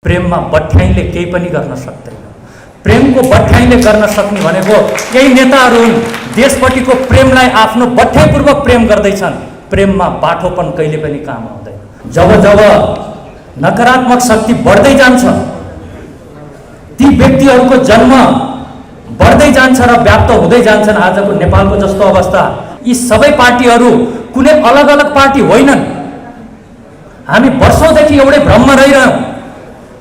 प्रेममा बठ्याइले केही पनि गर्न सक्दैन। प्रेमको बठ्याइले गर्न सक्ने भनेको केही नेताहरू हुन्, देशपट्टिको प्रेमलाई आफ्नो बठ्याइपूर्वक प्रेम गर्दैछन्। प्रेममा बाठोपन कहिले पनि काम आउँदैन। जब जब नकारात्मक शक्ति बढ्दै जान्छ, ती व्यक्तिहरूको जन्म बढ्दै जान्छ र व्याप्त हुँदै जान्छन्। आजको नेपालको जस्तो अवस्था, यी सबै पार्टीहरू कुनै अलग अलग पार्टी होइनन्। हामी वर्षौंदेखि एउटै भ्रममा रहिरहौँ,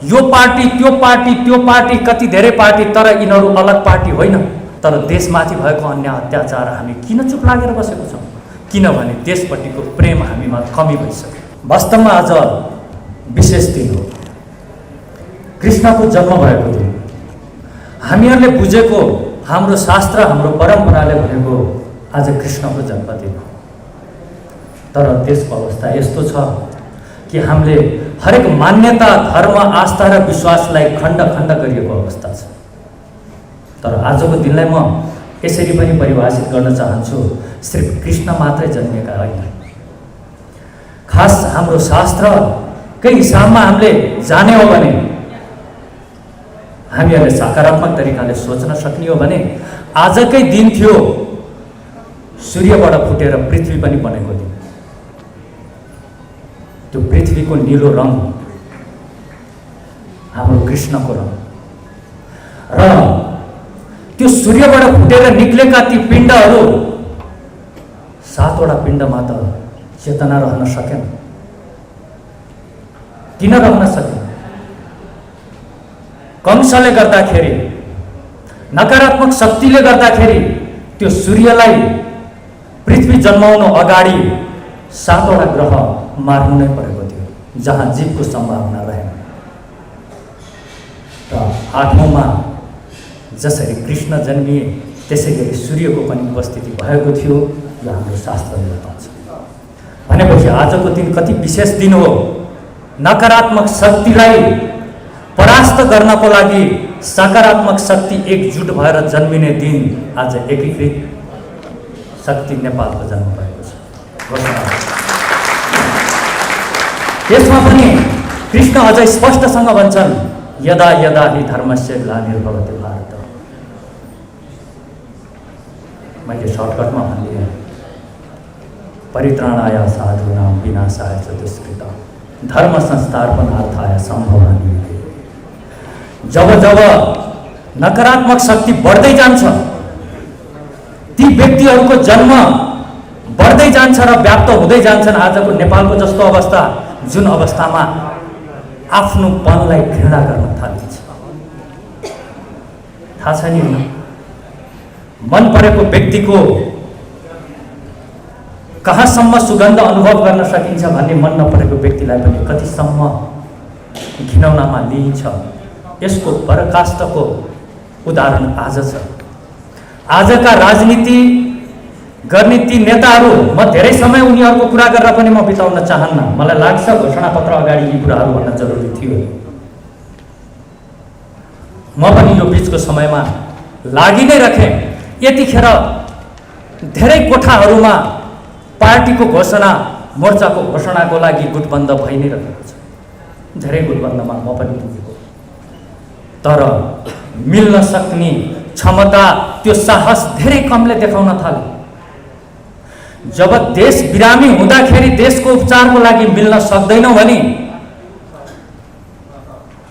यो पार्टी त्यो पार्टी त्यो पार्टी, कति धेरै पार्टी, तर यिनीहरू अलग पार्टी होइन। तर देशमाथि भएको अन्याय अत्याचार हामी किन चुप लागेर बसेको छौँ? किनभने देशपट्टिको प्रेम हामीमा कमी भइसक्यो। वास्तवमा आज विशेष दिन हो, कृष्णको जन्म भएको दिन। हामीहरूले बुझेको हाम्रो शास्त्र, हाम्रो परम्पराले भनेको आज कृष्णको जन्मदिन हो। तर देशको अवस्था यस्तो छ कि हामीले हरेक मान्यता, धर्म, आस्था र विश्वासलाई खण्ड खण्ड गरिएको अवस्था छ। तर आजको दिनलाई म यसरी पनि परिभाषित गर्न चाहन्छु, सिर्फ कृष्ण मात्रै जन्मेका होइन। खास हाम्रो शास्त्रकै हिसाबमा हामीले जाने हो भने, हामीहरूले सकारात्मक तरिकाले सोच्न सक्ने हो भने आजकै दिन थियो सूर्यबाट फुटेर पृथ्वी पनि बनेको दिन। त्यो पृथ्वीको नीलो रङ हाम्रो कृष्णको रङ, र त्यो सूर्यबाट फुटेर निक्लेका ती पिण्डहरू, 7वटा पिण्डमा त चेतना रहन सकेन। किन रहन सकेन? कंसले गर्दाखेरि, नकारात्मक शक्तिले गर्दाखेरि त्यो सूर्यलाई पृथ्वी जन्माउनु अगाडि 7वटा ग्रह मार्नु नै परेको थियो, जहाँ जीवको सम्भावना रहेन। र 8औँमा जसरी कृष्ण जन्मिए त्यसै गरी सूर्यको पनि उपस्थिति भएको थियो, यो हाम्रो शास्त्रले बताउँछ। भनेपछि आजको दिन कति विशेष दिन हो। नकारात्मक शक्तिलाई परास्त गर्नको लागि सकारात्मक शक्ति एकजुट भएर जन्मिने दिन आज एकीकृत शक्ति नेपालको जन्म भएको छ। त्यसमा पनि कृष्ण अझै स्पष्टसँग भन्छन्, यदा यदा हि धर्मस्य ग्लानिर्भवति भारत। मैले सर्टकटमा भनिदिएँ, परित्राणाय साधूनां विनाशाय च दुष्कृतां धर्म संस्थापनार्थाय सम्भवामि युगे। जब जब नकारात्मक शक्ति बढ्दै जान्छ, ती व्यक्तिहरूको जन्म बढ्दै जान्छ र व्याप्त हुँदै जान्छन्। आजको नेपालको जस्तो अवस्था, जुन अवस्थामा आफ्नोपनलाई घृणा गर्न थालिन्छ। थाहा छ नि, मन परेको व्यक्तिको कहाँसम्म सुगन्ध अनुभव गर्न सकिन्छ भन्ने मन नपरेको व्यक्तिलाई पनि कतिसम्म घिनौनामा लिइन्छ। यसको पराकाष्ठको उदाहरण आज छ। आजका राजनीति गर्ने ती नेताहरू, म धेरै समय उनीहरूको कुरा गरेर पनि म बिताउन चाहन्न। मलाई लाग्छ घोषणापत्र अगाडि यी कुराहरू भन्न जरुरी थियो। म पनि यो बिचको समयमा लागि नै राखेँ। यतिखेर धेरै कोठाहरूमा पार्टीको घोषणा, मोर्चाको घोषणाको लागि गुटबन्द भइ नै रहेको छ। धेरै गुटबन्दमा म पनि पुगेको, तर मिल्न सक्ने क्षमता, त्यो साहस धेरै कमले देखाउन थाले। जब देश बिरामी हुँदाखेरि देशको उपचारको लागि मिल्न सक्दैनौँ भने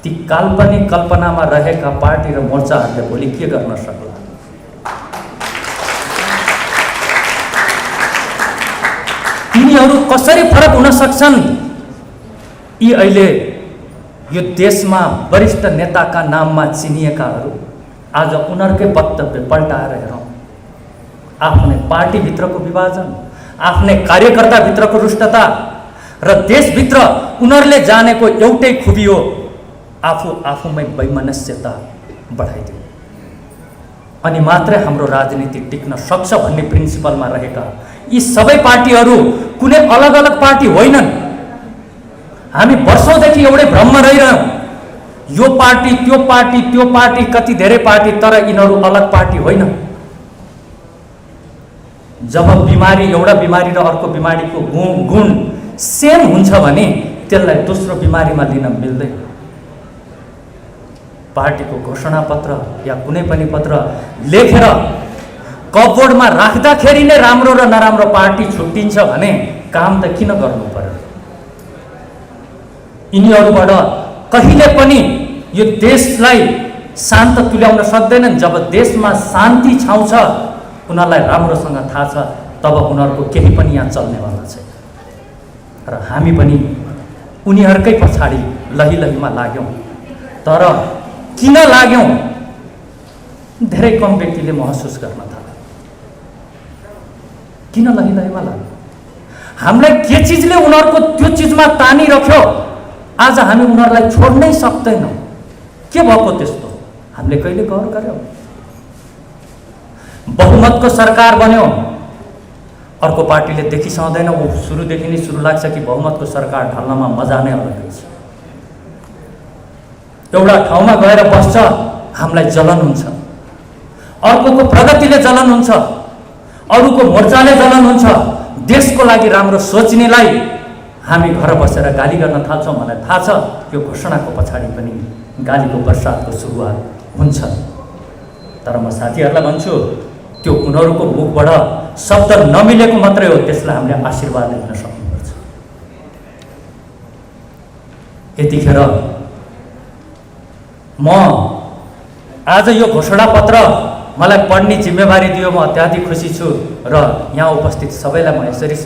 ती काल्पनिक कल्पनामा रहेका पार्टी र मोर्चाहरूले भोलि के गर्न सक्ला? तिनीहरू कसरी फरक हुन सक्छन्? यी अहिले यो देशमा वरिष्ठ नेताका नाममा चिनिएकाहरू आज उनीहरूकै वक्तव्य पल्टाएर हेरौँ। आफ्नै पार्टीभित्रको विभाजन, आफ्नै कार्यकर्ताभित्रको रुष्टता र देशभित्र उनीहरूले जानेको एउटै खुबी हो, आफूमै वैमनस्यता बढाइदियो। अनि मात्रै हाम्रो राजनीति टिक्न सक्छ भन्ने प्रिन्सिपलमा रहेका यी सबै पार्टीहरू कुनै अलग अलग पार्टी होइनन्। हामी वर्षौंदेखि एउटै भ्रममा रहिरहौँ, यो पार्टी त्यो पार्टी त्यो पार्टी, कति धेरै पार्टी, तर यिनीहरू अलग पार्टी होइन। जब बिमारी, एउटा बिमारी र अर्को बिमारीको गुण सेम हुन्छ भने त्यसलाई दोस्रो बिमारीमा लिन मिल्दैन। पार्टीको घोषणापत्र या कुनै पनि पत्र लेखेर कपबोर्डमा राख्दाखेरि नै राम्रो र नराम्रो पार्टी छुट्टिन्छ भने काम त किन गर्नु पर्यो? यिनीहरूबाट कहिले पनि यो देशलाई शान्त तुल्याउन सक्दैनन्। जब देशमा शान्ति छाउँछ, उनीहरूलाई राम्रोसँग थाहा छ, तब उनीहरूको केही पनि यहाँ चल्नेवाला छैन। र हामी पनि उनीहरूकै पछाडि लहीलहीमा लाग्यौँ। तर किन लाग्यौँ? धेरै कम व्यक्तिले महसुस गर्न थाले। किन लहीलहीमा लाग्यो? हामीलाई के चिजले उनीहरूको त्यो चिजमा तानिरख्यो? आज हामी उनीहरूलाई छोड्नै सक्दैनौँ। के भएको त्यस्तो? हामीले कहिले गौर गर्यौँ? बहुमतको सरकार बन्यो, अर्को पार्टीले देखिसक्दैन। ऊ सुरुदेखि नै सुरु लाग्छ कि बहुमतको सरकार ढल्नमा मजा नै अलग्गै छ। एउटा ठाउँमा गएर बस्छ, हामीलाई जलन हुन्छ। अर्कोको प्रगतिले जलन हुन्छ, अरूको मोर्चाले जलन हुन्छ। देशको लागि राम्रो सोच्नेलाई हामी घर बसेर गाली गर्न थाल्छौँ। मलाई थाहा छ यो घोषणाको पछाडि पनि गालीको बर्सातको सुरुवात हुन्छ। तर म साथीहरूलाई भन्छु, त्यो उनीहरूको मुखबाट शब्द नमिलेको मात्रै हो, त्यसलाई हामीले आशीर्वाद दिन सक्नुपर्छ। यतिखेर म आज यो घोषणापत्र मलाई पढ्ने जिम्मेवारी दियो, म अत्याधिक खुसी छु। र यहाँ उपस्थित सबैलाई म यसरी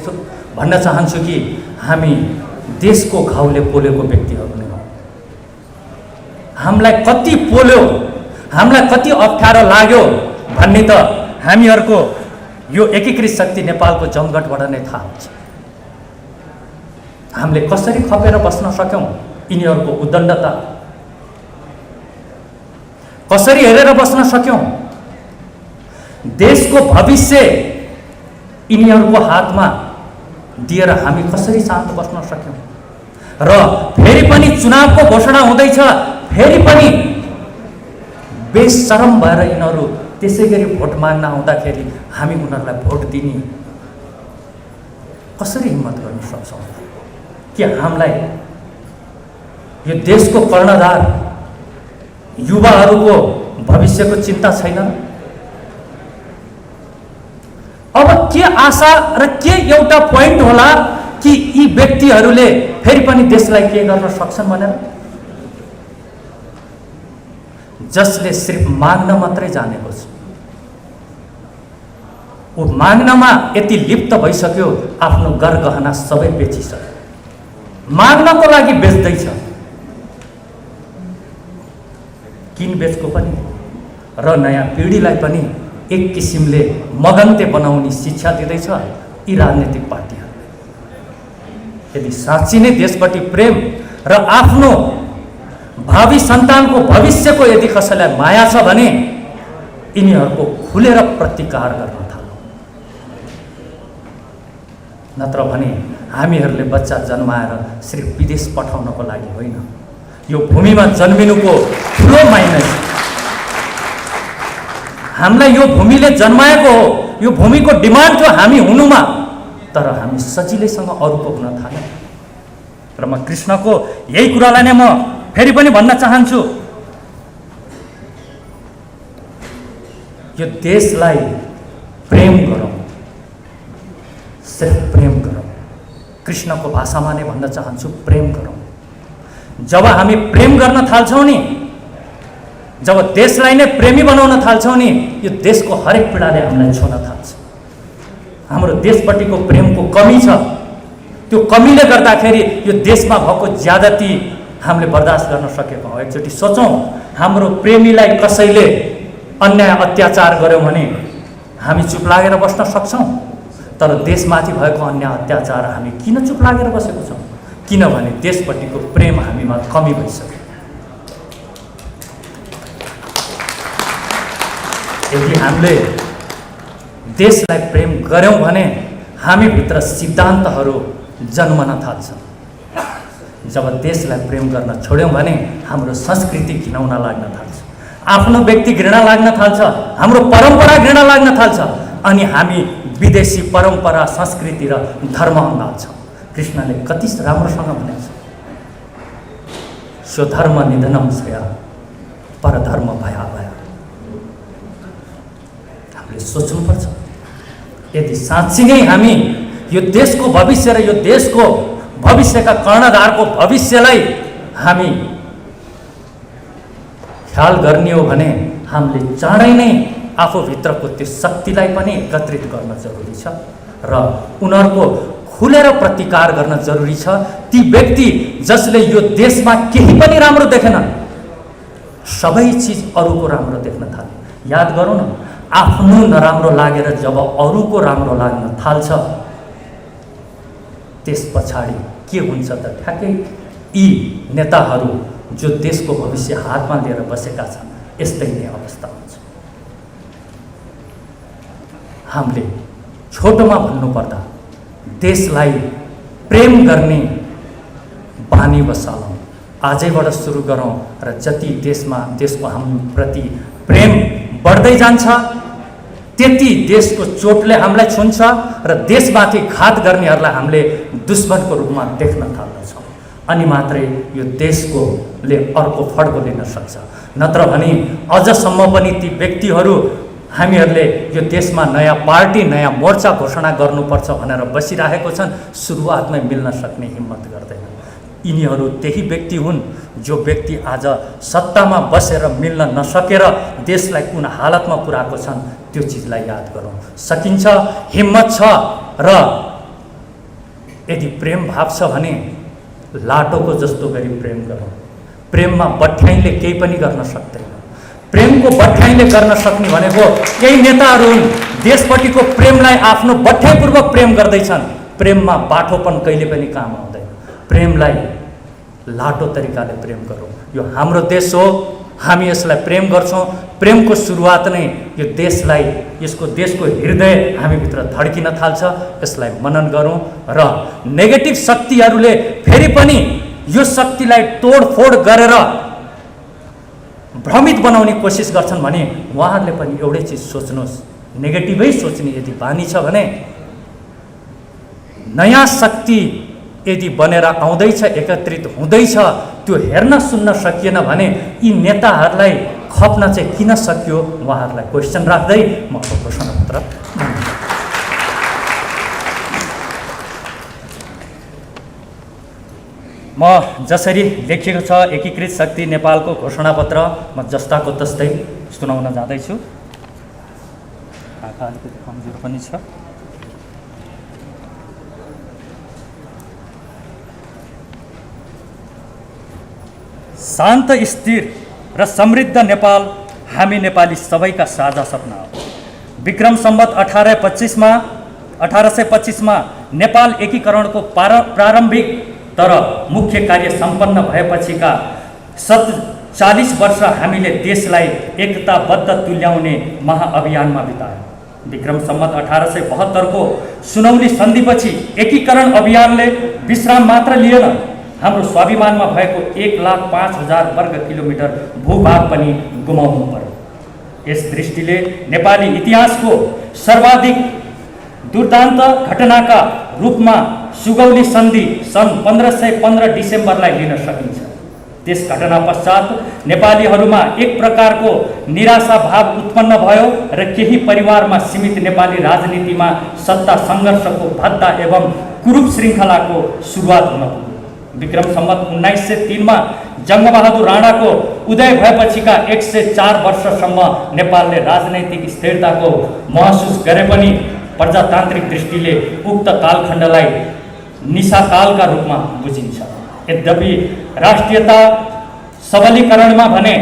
भन्न चाहन्छु कि हामी देशको घाउले पोलेको व्यक्तिहरू नै हौँ। हामीलाई कति पोल्यो, हामीलाई कति अप्ठ्यारो लाग्यो भन्ने त हामीहरूको यो एकीकृत शक्ति नेपालको जमघटबाट नै थाहा हुन्छ। हामीले कसरी खपेर बस्न सक्यौँ? यिनीहरूको उद्दण्डता कसरी हेरेर बस्न सक्यौँ? देशको भविष्य यिनीहरूको हातमा दिएर हामी कसरी शान्त बस्न सक्यौँ? र फेरि पनि चुनावको घोषणा हुँदैछ, फेरि पनि बेशरम भएर यिनीहरू त्यसै गरी भोट माग्न आउँदाखेरि हामी उनीहरूलाई भोट दिने कसरी हिम्मत गर्न सक्छौँ? कि हामीलाई यो देशको कर्णधार युवाहरूको भविष्यको चिन्ता छैन? अब के आशा र के एउटा पोइन्ट होला कि यी व्यक्तिहरूले फेरि पनि देशलाई के गर्न सक्छन् भनेर? जसले सिर्फ माग्न मात्रै जानेको छ, ऊ माग्नमा यति लिप्त भइसक्यो, आफ्नो गरगहना सबै बेचिसक्यो, माग्नको लागि बेच्दैछ। किनबेचको पनि र नयाँ पिँढीलाई पनि एक किसिमले मगन्ते बनाउने शिक्षा दिँदैछ यी राजनीतिक पार्टीहरू। यदि साँच्चै नै देशप्रति प्रेम र आफ्नो भावी सन्तानको भविष्यको यदि कसैलाई माया छ भने यिनीहरूको खुलेर प्रतिकार गर्न थाल्नु। नत्र भने हामीहरूले बच्चा जन्माएर सिर्फ विदेश पठाउनको लागि होइन, यो भूमिमा जन्मिनुको ठुलो माइने छ। हामीलाई यो भूमिले जन्माएको हो, यो भूमिको डिमान्ड थियो हामी हुनुमा, तर हामी सजिलैसँग अरूको हुन थाल्यौँ। र म कृष्णको यही कुरालाई नै म फेरि पनि भन्न चाहन्छु, यो देशलाई प्रेम गरौँ, सिर्फ प्रेम गरौँ। कृष्णको भाषामा नै भन्न चाहन्छु, प्रेम गरौँ। जब हामी प्रेम गर्न थाल्छौँ नि, जब देशलाई नै प्रेमी बनाउन थाल्छौँ नि, यो देशको हरेक पीडाले हामीलाई छोड्न थाल्छ। हाम्रो देशपट्टिको प्रेमको कमी छ, त्यो कमीले गर्दाखेरि यो देशमा भएको ज्यादती हामीले बर्दाश्त गर्न सकेको हौँ। एकचोटि सोचौँ, हाम्रो प्रेमीलाई कसैले अन्याय अत्याचार गर्यो भने हामी चुप लागेर बस्न सक्छौँ? तर देशमाथि भएको अन्याय अत्याचार हामी किन चुप लागेर बसेको छौँ? किनभने देशपट्टिको प्रेम हामीमा कमी भइसक्यो। यदि हामीले देशलाई प्रेम गऱ्यौँ भने हामीभित्र सिद्धान्तहरू जन्मन थाल्छन्। जब देशलाई प्रेम गर्न छोड्यौँ भने हाम्रो संस्कृति घिनाउन लाग्न थाल्छ, आफ्नो व्यक्ति घृणा लाग्न थाल्छ, हाम्रो परम्परा घृणा लाग्न थाल्छ, अनि हामी विदेशी परम्परा, संस्कृति र धर्म अँगाल्छौँ। कृष्णले कति राम्रोसँग भनेको छ, स्वधर्म निधनम छया परधर्म भया हामीले सोच्नुपर्छ। यदि साँच्चै नै हामी यो देशको भविष्य र यो देशको भविष्यका कर्णधारको भविष्यलाई हामी ख्याल गर्ने हो भने हामीले चाँडै नै आफूभित्रको त्यो शक्तिलाई पनि एकत्रित गर्न जरुरी छ र उनीहरूको खुलेर प्रतिकार गर्न जरुरी छ। ती व्यक्ति जसले यो देशमा केही पनि राम्रो देखेनन्, सबै चिज अरूको राम्रो देख्न थाले। याद गरौँ न, आफ्नो नराम्रो लागेर जब अरूको राम्रो लाग्न थाल्छ त्यस पछाडि के हुन्छ त ठ्याक्कै यी नेताहरू जो देशको भविष्य हातमा लिएर बसेका छन् यस्तै नै अवस्था हुन्छ। हामीले छोटोमा भन्नुपर्दा देशलाई प्रेम गर्ने बानी बसालौँ, आजैबाट सुरु गरौँ र जति देशको हामीप्रति प्रेम बढ्दै जान्छ त्यति देशको चोटले हामीलाई छुन्छ र देशमाथि घात गर्नेहरूलाई हामीले दुश्मनको रूपमा देख्न थाल्दछौँ। अनि मात्रै यो देशकोले अर्को फड्को लिन सक्छ। नत्र भने अझसम्म पनि ती व्यक्तिहरू हामीहरूले यो देशमा नयाँ पार्टी नयाँ मोर्चा घोषणा गर्नुपर्छ भनेर बसिरहेको छन्, सुरुवातमै मिल्न सक्ने हिम्मत गर्दैन। यिनीहरू त्यही व्यक्ति हुन् जो व्यक्ति आज सत्तामा बसेर मिल्न नसकेर देशलाई कुन हालतमा पुर्याएको छन् त्यो चिजलाई याद गरौँ। सकिन्छ, हिम्मत छ र यदि प्रेम भाव छ भने लाटोको जस्तो गरी प्रेम गरौँ। प्रेममा बठ्याइले केही पनि गर्न सक्दैन। प्रेमको बठ्याइले गर्न सक्ने भनेको यही नेताहरू हुन्। देशपट्टिको प्रेमलाई आफ्नो बठ्याइपूर्वक प्रेम गर्दैछन्। प्रेममा बाठोपन कहिले पनि काम आउँदैन। प्रेमलाई लाटो तरिकाले प्रेम गरौँ। यो हाम्रो देश हो, हामी यसलाई प्रेम गर्छौँ। प्रेमको सुरुवात नै यो देशलाई, यसको देशको हृदय हामीभित्र धड्किन थाल्छ। यसलाई मनन गरौँ र नेगेटिभ शक्तिहरूले फेरि पनि यो शक्तिलाई तोडफोड गरेर भ्रमित बनाउने कोसिस गर्छन् भने उहाँहरूले पनि एउटै चिज सोच्नुहोस्, नेगेटिभै सोच्ने यदि बानी छ भने नयाँ शक्ति यदि बनेर आउँदैछ, एकत्रित हुँदैछ, त्यो हेर्न सुन्न सकिएन भने यी नेताहरूलाई खप्न चाहिँ किन सकियो, उहाँहरूलाई क्वेसन राख्दै म घोषणापत्र म जसरी लेखिएको छ एकीकृत शक्ति नेपालको घोषणापत्र म जस्ताको तस्तै सुनाउन जाँदैछु। आँखा अलिकति कमजोर पनि छ। शान्त, स्थिर र समृद्ध नेपाल हामी नेपाली सबैका साझा सपना हो। विक्रम सम्वत 1825 मा नेपाल एकीकरणको प्रारम्भिक तर मुख्य कार्य सम्पन्न भएपछिका 40 वर्ष हामीले देशलाई एकताबद्ध तुल्याउने महाअभियानमा बितायौँ। विक्रम सम्वत 1872 को सुनौली सन्धिपछि एकीकरण अभियानले विश्राम मात्र लिएन, हाम्रो स्वाभिमानमा भएको 1,05,000 वर्ग किलोमिटर भूभाग पनि गुमाउनु पर्यो। यस दृष्टिले नेपाली इतिहासको सर्वाधिक दुर्दान्त घटनाका रूपमा सुगौली सन्धि सन् 1515 डिसेम्बरलाई लिन सकिन्छ। त्यस घटना पश्चात नेपालीहरूमा एक प्रकारको निराशा भाव उत्पन्न भयो र केही परिवारमा सीमित नेपाली राजनीतिमा सत्ता सङ्घर्षको भद्दा एवं कुरूप श्रृङ्खलाको सुरुवात हुन पुग्यो। विक्रम सम्वत 1903 मा जङ्गबहादुर राणाको उदय भएपछिका 104 वर्षसम्म नेपालले राजनैतिक स्थिरताको महसुस गरे पनि प्रजातान्त्रिक दृष्टिले उक्त कालखण्डलाई निशाकालका रूपमा बुझिन्छ। यद्यपि राष्ट्रियता सबलीकरणमा भने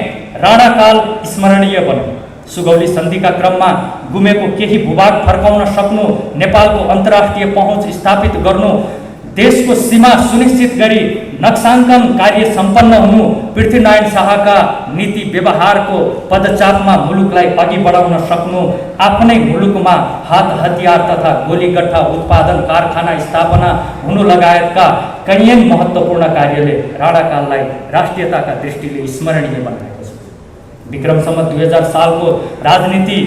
राणाकाल स्मरणीय बन्यो। सुगौली सन्धिका क्रममा गुमेको केही भूभाग फर्काउन सक्नु, नेपालको अन्तर्राष्ट्रिय पहुँच स्थापित गर्नु, देशको सीमा सुनिश्चित गरी नक्साङ्कन कार्य सम्पन्न हुनु, पृथ्वीनारायण शाहका नीति व्यवहारको पदचापमा मुलुकलाई अघि बढाउन सक्नु, आफ्नै मुलुकमा हात हतियार तथा गोलीगट्ठा उत्पादन कारखाना स्थापना हुनु लगायतका कैयन महत्त्वपूर्ण कार्यले राणाकाललाई राष्ट्रियताका दृष्टिले स्मरणीय बनाएको छ। विक्रम सम्वत 2000 सालको राजनीति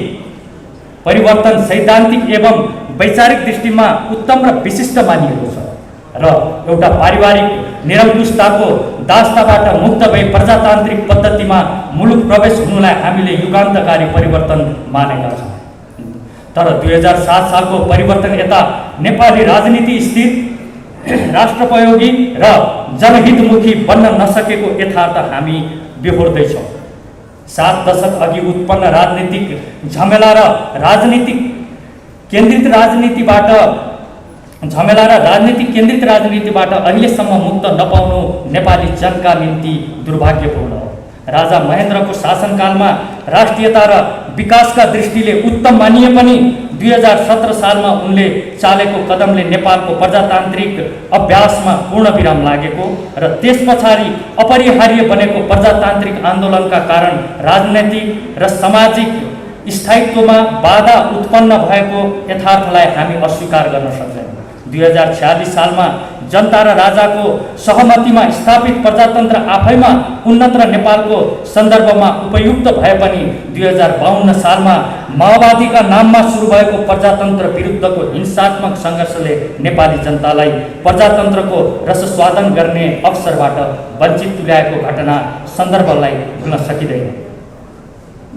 परिवर्तन सैद्धान्तिक एवं वैचारिक दृष्टिमा उत्तम र विशिष्ट मानिएको छ र एउटा पारिवारिक निरङ्कुशताको दास्ताबाट मुक्त भई प्रजातान्त्रिक पद्धतिमा मुलुक प्रवेश हुनुलाई हामीले युगान्तकारी परिवर्तन मानेका छौँ। तर 2007 सालको परिवर्तन यता नेपाली राजनीति स्थिर, राष्ट्रपयोगी र जनहितमुखी बन्न नसकेको यथार्थ हामी बेहोर्दैछौँ। 7 दशक अघि उत्पन्न राजनीतिक झमेला र राजनीतिक केन्द्रित राजनीतिबाट अहिलेसम्म मुक्त नपाउनु नेपाली जनका निम्ति दुर्भाग्यपूर्ण हो। राजा महेन्द्रको शासनकालमा राष्ट्रियता र विकासका दृष्टिले उत्तम मानिए पनि 2017 सालमा उनले चालेको कदमले नेपालको प्रजातान्त्रिक अभ्यासमा पूर्ण विराम लागेको र त्यस पछाडि अपरिहार्य बनेको प्रजातान्त्रिक आन्दोलनका कारण राजनैतिक र सामाजिक स्थायित्वमा बाधा उत्पन्न भएको यथार्थलाई हामी अस्वीकार गर्न सक्दैनौँ। 2046 सालमा जनता र राजाको सहमतिमा स्थापित प्रजातन्त्र आफैमा उन्नत र नेपालको सन्दर्भमा उपयुक्त भए पनि 2052 सालमा माओवादीका नाममा सुरु भएको प्रजातन्त्र विरुद्धको हिंसात्मक सङ्घर्षले नेपाली जनतालाई प्रजातन्त्रको रसस्वादन गर्ने अवसरबाट वञ्चित तुल्याएको घटना सन्दर्भलाई भुल्न सकिँदैन।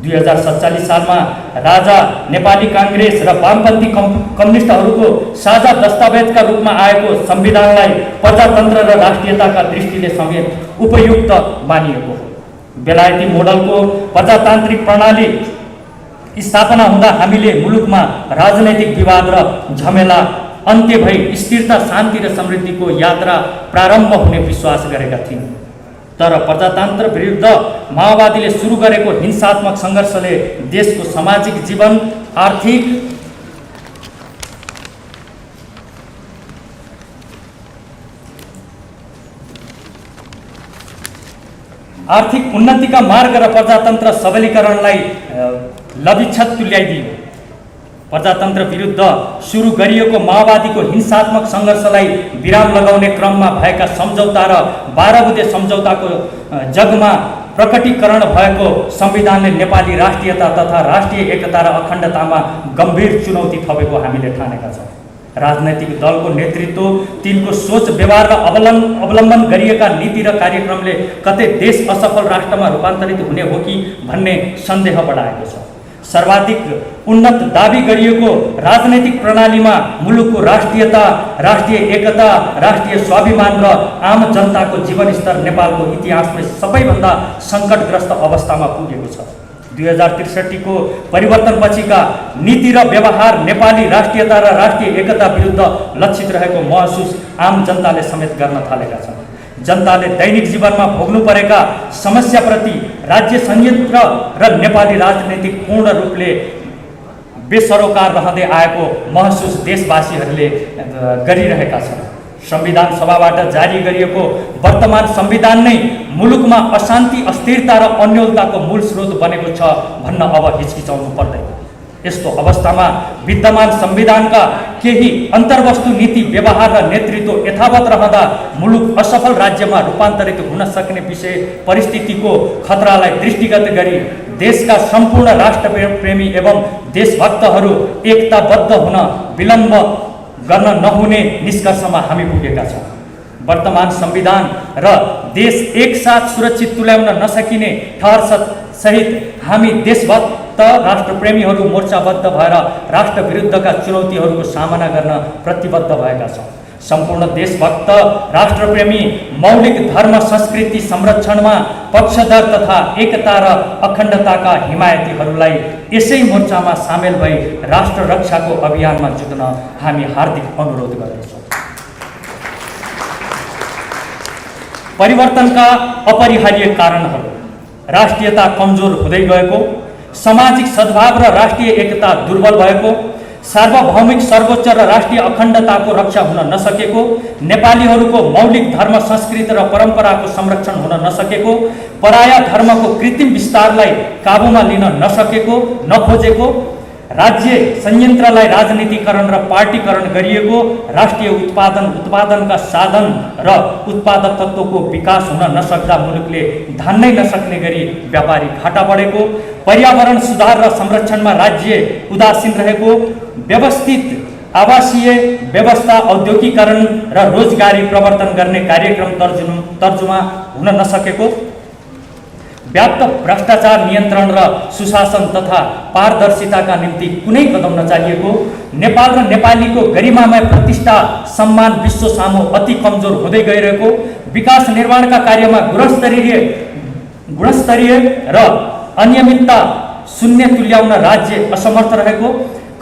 2047 सालमा राजा नेपाली काङ्ग्रेस र वामपन्थी कम्युनिस्टहरूको साझा दस्तावेजका रूपमा आएको संविधानलाई प्रजातन्त्र र राष्ट्रियताका दृष्टिले समेत उपयुक्त मानिएको हो। बेलायती मोडलको प्रजातान्त्रिक प्रणाली स्थापना हुँदा हामीले मुलुकमा राजनैतिक विवाद र झमेला अन्त्य भई स्थिरता, शान्ति र समृद्धिको यात्रा प्रारम्भ हुने विश्वास गरेका थियौँ। तर प्रजातन्त्र विरुद्ध माओवादीले सुरु गरेको हिंसात्मक सङ्घर्षले देशको सामाजिक जीवन, आर्थिक उन्नतिका मार्ग र प्रजातन्त्र सबलीकरणलाई लविक्षत तुल्याइदियो। प्रजातन्त्र विरुद्ध सुरु गरिएको माओवादीको हिंसात्मक सङ्घर्षलाई विराम लगाउने क्रममा भएका सम्झौता र 12 बुँदे सम्झौताको जगमा प्रकटीकरण भएको संविधानले नेपाली राष्ट्रियता तथा राष्ट्रिय एकता र अखण्डतामा गम्भीर चुनौती थपेको हामीले ठानेका छौँ। राजनैतिक दलको नेतृत्व, तिनको सोच, व्यवहार र अवलम्बन गरिएका नीति र कार्यक्रमले कतै देश असफल राष्ट्रमा रूपान्तरित हुने हो कि भन्ने सन्देह बढाएको छ। सर्वाधिक उन्नत दाबी गरिएको राजनैतिक प्रणालीमा मुलुकको राष्ट्रियता, राष्ट्रिय एकता, राष्ट्रिय स्वाभिमान र आम जनताको जीवनस्तर नेपालको इतिहासमै सबैभन्दा सङ्कटग्रस्त अवस्थामा पुगेको छ। 2063 को परिवर्तनपछिका नीति र व्यवहार नेपाली राष्ट्रियता र राष्ट्रिय एकता विरुद्ध लक्षित रहेको महसुस आम जनताले समेत गर्न थालेका छन्। जनताले दैनिक जीवनमा भोग्नु परेका समस्याप्रति राज्य संयन्त्र र नेपाली राजनीतिक पूर्ण रूपले बेसरोकार रहँदै आएको महसुस देशवासीहरूले गरिरहेका छन्। संविधान सभाबाट जारी गरिएको वर्तमान संविधान नै मुलुकमा अशान्ति, अस्थिरता र अन्योलताको मूल स्रोत बनेको छ भन्न अब हिचकिचाउनु पर्दैन। यस्तो अवस्थामा विद्यमान संविधानका केही अन्तर्वस्तु, नीति, व्यवहार र नेतृत्व यथावत रहँदा मुलुक असफल राज्यमा रूपान्तरित हुन सक्ने विषय परिस्थितिको खतरालाई दृष्टिगत गरी देशका सम्पूर्ण राष्ट्रप्रेमी एवं देशभक्तहरू एकताबद्ध हुन विलम्ब गर्न नहुने निष्कर्षमा हामी पुगेका छौँ। वर्तमान संविधान र देश एकसाथ सुरक्षित तुल्याउन नसकिने ठहर सहित हामी देशभक्त राष्ट्रप्रेमीहरू मोर्चाबद्ध भएर राष्ट्र विरुद्धका चुनौतीहरूको सामना गर्न प्रतिबद्ध भएका छौँ। सम्पूर्ण देशभक्त राष्ट्रप्रेमी मौलिक धर्म संस्कृति संरक्षणमा पक्षधर तथा एकता र अखण्डताका हिमायतीहरूलाई यसै मोर्चामा सामेल भई राष्ट्र रक्षाको अभियानमा जुट्न हामी हार्दिक अनुरोध गर्दछौँ। परिवर्तनका अपरिहार्य कारणहरू: राष्ट्रियता कमजोर हुँदै गएको, सामाजिक सद्भाव र राष्ट्रिय एकता दुर्बल भएको, सार्वभौमिक सर्वोच्च र राष्ट्रिय अखण्डताको रक्षा हुन नसकेको, नेपालीहरूको मौलिक धर्म संस्कृति र परम्पराको संरक्षण हुन नसकेको, पराया धर्मको कृत्रिम विस्तारलाई काबुमा लिन नखोजेको, राज्य संयन्त्रलाई राजनीतिकरण र पार्टीकरण गरिएको, राष्ट्रिय उत्पादनका साधन र उत्पादकत्वको विकास हुन नसक्दा मुलुकले धान्नै नसक्ने गरी व्यापारी घाटा बढेको, पर्यावरण सुधार र संरक्षणमा राज्य उदासीन रहेको, व्यवस्थित आवासीय व्यवस्था, औद्योगिकीकरण र रोजगारी प्रवर्तन गर्ने कार्यक्रम तर्जुमा हुन नसकेको, व्याप्त भ्रष्टाचार नियन्त्रण र सुशासन तथा पारदर्शिताका निम्ति कुनै कदम नचालिएको, नेपाल र नेपालीको गरिमामय प्रतिष्ठा सम्मान विश्व सामु अति कमजोर हुँदै गइरहेको, विकास निर्माणका कार्यमा गुणस्तरीय र अनियमितता शून्य तुल्याउन राज्य असमर्थ रहेको,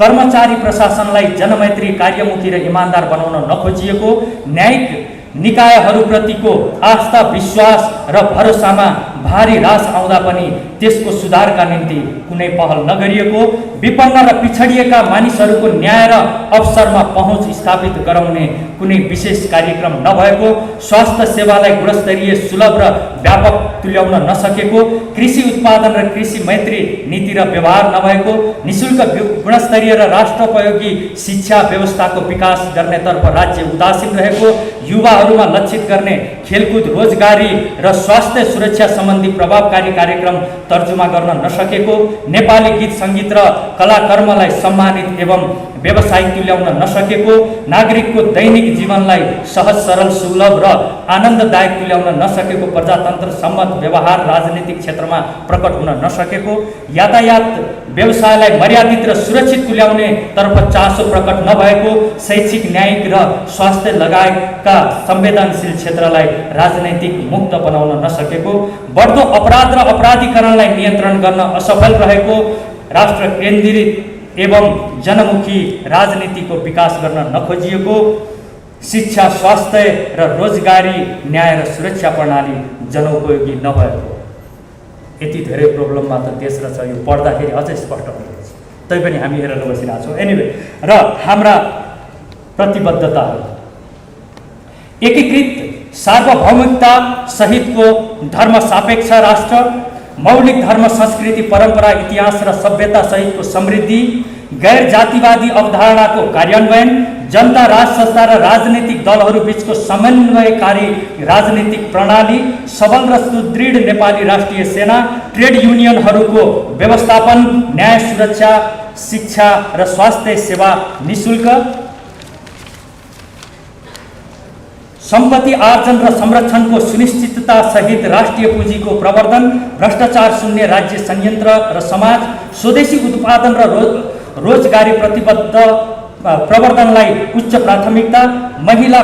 कर्मचारी प्रशासनलाई जनमैत्री, कार्यमुखी र इमान्दार बनाउन नखोजिएको, न्यायिक निकायहरूप्रतिको आस्था, विश्वास र भरोसामा भारी ह्रास आउँदा पनि त्यसको सुधारका निम्ति कुनै पहल नगरिएको, विपन्न र पिछडिएका मानिसहरूको न्याय र अवसरमा पहुँच स्थापित गराउने कुनै विशेष कार्यक्रम नभएको, स्वास्थ्य सेवालाई गुणस्तरीय, सुलभ र व्यापक तुल्याउन नसकेको, कृषि उत्पादन र कृषि मैत्री नीति र व्यवहार नभएको, निशुल्क गुणस्तरीय र राष्ट्रोपयोगी शिक्षा व्यवस्थाको विकास गर्नेतर्फ राज्य उदासीन रहेको, युवाहरूमा लक्षित गर्ने खेलकुद, रोजगारी र स्वास्थ्य सुरक्षा सम्बन्धी प्रभावकारी कार्यक्रम तर्जुमा गर्न नसकेको, नेपाली गीत सङ्गीत र कलाकर्मलाई सम्मानित एवं व्यवसायिक तुल्याउन नसकेको, नागरिकको दैनिक जीवनलाई सहज, सरल, सुलभ र आनन्ददायक तुल्याउन नसकेको, प्रजातन्त्र सम्मत व्यवहार राजनीतिक क्षेत्रमा प्रकट हुन नसकेको, यातायात व्यवसायलाई मर्यादित र सुरक्षित तुल्याउने तर्फ चासो प्रकट नभएको, शैक्षिक, न्यायिक र स्वास्थ्य लगायतका संवेदनशील क्षेत्रलाई राजनैतिक मुक्त बनाउन नसकेको, बढ्दो अपराध र अपराधीकरणलाई नियन्त्रण गर्न असफल रहेको, राष्ट्र केन्द्रित एवं जनमुखी राजनीतिको विकास गर्न नखोजिएको, शिक्षा, स्वास्थ्य र रोजगारी, न्याय र सुरक्षा प्रणाली जनोपयोगी नभएको। यति धेरै प्रोब्लममा त देश रहेछ, यो पढ्दाखेरि अझै स्पष्ट हुन्छ। तैपनि हामी हेरेर बसिरहेको छौँ। एनिवे, र हाम्रा प्रतिबद्धताहरू एकीकृत सार्वभौमिकता सहितको धर्म सापेक्ष राष्ट्र, मौलिक धर्म, संस्कृति, परम्परा, इतिहास र सभ्यता सहितको समृद्धि, गैर जातिवादी अवधारणाको कार्यान्वयन, जनता, राज संस्था र राजनीतिक दलहरू बीचको समन्वयकारी राजनीतिक प्रणाली, सबल र सुदृढ नेपाली राष्ट्रिय सेना, ट्रेड युनियनहरूको व्यवस्थापन, न्याय, सुरक्षा, शिक्षा र स्वास्थ्य सेवा निशुल्क, सम्पत्ति आर्जन र संरक्षणको सुनिश्चितता सहित राष्ट्रिय पुँजीको प्रवर्धन, भ्रष्टाचार शून्य राज्य संयन्त्र र समाज, स्वदेशी उत्पादन र रोजगारी प्रवर्धनलाई उच्च प्राथमिकता, महिला,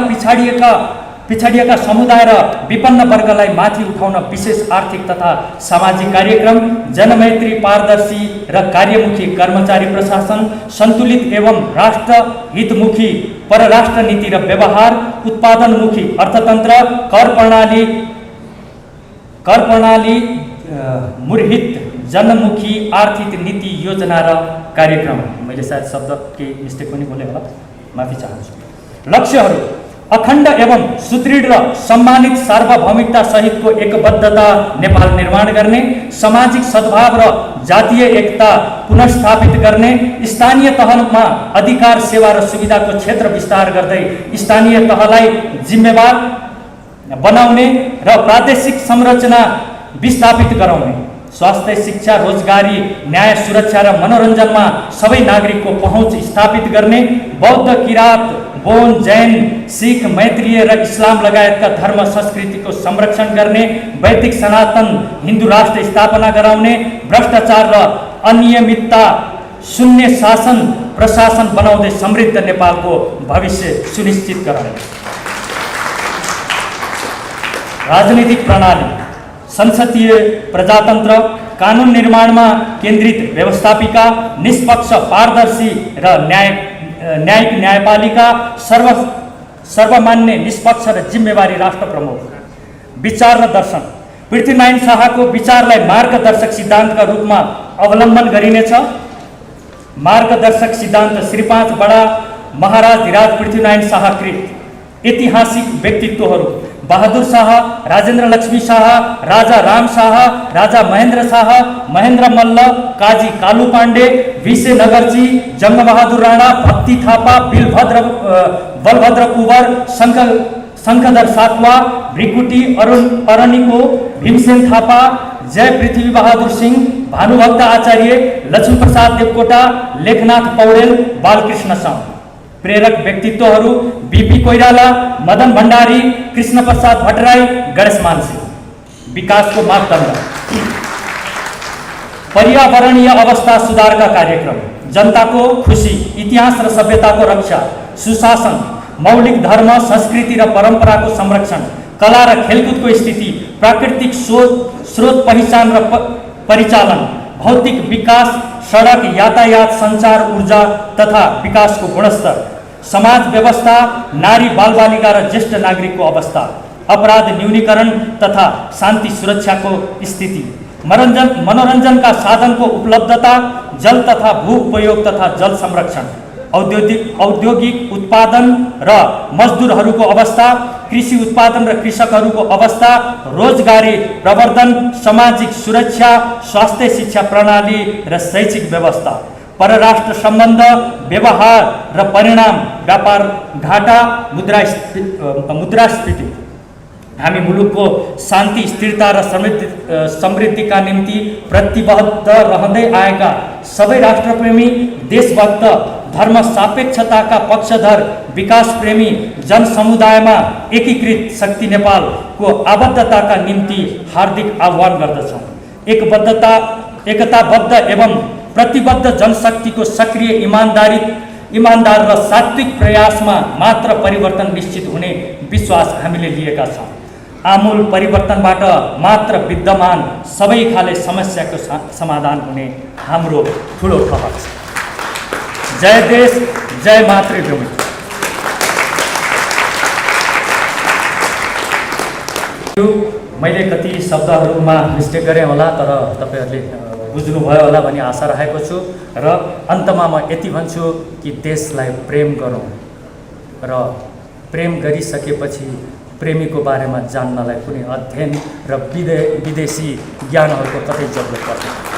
पिछडिएका समुदाय र विपन्न वर्गलाई माथि उठाउन विशेष आर्थिक तथा सामाजिक कार्यक्रम, जनमैत्री, पारदर्शी र कार्यमुखी कर्मचारी प्रशासन, सन्तुलित एवं राष्ट्र हितमुखी परराष्ट्र नीति र व्यवहार, उत्पादनमुखी अर्थतन्त्र, कर प्रणाली मुरहित जनमुखी आर्थिक नीति, योजना र कार्यक्रम। मैले सायद शब्द केही मिस्टेक पनि बोलेँ होला, माफी चाहन्छु। लक्ष्यहरू: अखण्ड एवं सुदृढ र सम्मानित सार्वभौमिकता सहितको एकबद्धता नेपाल निर्माण गर्ने, सामाजिक सद्भाव र जातीय एकता पुनर्स्थापित गर्ने, स्थानीय तहमा अधिकार, सेवा र सुविधाको क्षेत्र विस्तार गर्दै स्थानीय तहलाई जिम्मेवार बनाउने र प्रादेशिक संरचना विस्थापित गराउने, स्वास्थ्य, शिक्षा, रोजगारी, न्याय, सुरक्षा र मनोरञ्जनमा सबै नागरिकको पहुँच स्थापित गर्ने, बौद्ध, किराँत, बोन, जैन, सिख, मैत्रीय र इस्लाम लगायतका धर्म संस्कृतिको संरक्षण गर्ने, वैदिक सनातन हिन्दू राष्ट्र स्थापना गराउने, भ्रष्टाचार र अनियमितता शून्य शासन प्रशासन बनाउँदै समृद्ध नेपालको भविष्य सुनिश्चित गराउने। राजनीतिक प्रणाली: संसदीय प्रजातन्त्र, कानुन निर्माणमा केन्द्रित व्यवस्थापिका, निष्पक्ष, पारदर्शी र न्यायिक न्यायपालिका, सर्वमान्य, निष्पक्ष र जिम्मेवारी राष्ट्र प्रमुख। विचार र दर्शन: पृथ्वीनारायण शाहको विचारलाई मार्गदर्शक सिद्धान्तका रूपमा अवलम्बन गरिनेछ। मार्गदर्शक सिद्धान्त: श्री 5 बडा महाराज धीराज पृथ्वीनारायण शाहकृत ऐतिहासिक व्यक्तित्वहरू: बहादुर शाह, राजेन्द्र लक्ष्मी शाह, राजा राम शाह, राजा महेन्द्र शाह, महेन्द्र मल्ल, काजी कालु पाण्डे, भिसे नगरजी, जङ्गबहादुर राणा, भक्ति थापा, बलभद्र कुँवर, शङ्खधर सातवा, भ्रिकुटी अरनिको, भीमसेन थापा, जय पृथ्वी बहादुर सिंह, भानुभक्त आचार्य, लक्ष्मीप्रसाद देवकोटा, लेखनाथ पौडेल, बालकृष्ण साहु। प्रेरक व्यक्तित्वहरू बीपी कोइराला, मदन भण्डारी, कृष्ण प्रसाद भट्टराई, गणेश मानसिंह। विकासको मापदण्ड: पर्यावरणीय अवस्था सुधारका कार्यक्रम, जनताको खुसी, इतिहास र सभ्यताको रक्षा, सुशासन, मौलिक धर्म, संस्कृति र परम्पराको संरक्षण, कला र खेलकुदको स्थिति, प्राकृतिक स्रोत पहिचान र परिचालन, भौतिक विकास, सडक यातायात, सञ्चार, ऊर्जा तथा विकासको गुणस्तर, समाज व्यवस्था, नारी बालबालिका र ज्येष्ठ नागरिकको अवस्था, अपराध न्यूनीकरण तथा शान्ति सुरक्षाको स्थिति, मनोरञ्जनका साधनको उपलब्धता, जल तथा भू उपयोग तथा जल संरक्षण, औद्योगिक उत्पादन र मजदुरहरूको अवस्था, कृषि उत्पादन र कृषकहरूको अवस्था, रोजगारी प्रवर्धन, सामाजिक सुरक्षा, स्वास्थ्य शिक्षा प्रणाली र शैक्षिक व्यवस्था, परराष्ट्र सम्बन्ध, व्यवहार र परिणाम, व्यापार घाटा, मुद्रास्फीति। हामी मुलुकको शान्ति, स्थिरता र समृद्धिका निम्ति प्रतिबद्ध रहँदै आएका सबै राष्ट्रप्रेमी, देशभक्त, धर्म सापेक्षताका पक्षधर, विकास प्रेमी जनसमुदायमा एकीकृत शक्ति नेपालको आबद्धताका निम्ति हार्दिक आह्वान गर्दछौँ। एकताबद्ध एवं प्रतिबद्ध जनशक्तिको सक्रिय इमानदार र सात्विक प्रयासमा मात्र परिवर्तन निश्चित हुने विश्वास हामीले लिएका छौँ। आमूल परिवर्तनबाट मात्र विद्यमान सबै खाले समस्याको समाधान हुने हाम्रो ठुलो ठहर छ। जय देश, जय मातृभूमि। मैले कति शब्दहरूमा मिस्टेक गरेँ होला, तर तपाईहरूले बुझ्नुभयो होला भन्ने आशा राखेको छु। र अन्तमा म यति भन्छु कि देशलाई प्रेम गरौँ र प्रेम गरिसकेपछि प्रेमीको बारेमा जान्नलाई कुनै अध्ययन र विदेशी ज्ञानहरूको कतै जरुरत पर्दैन।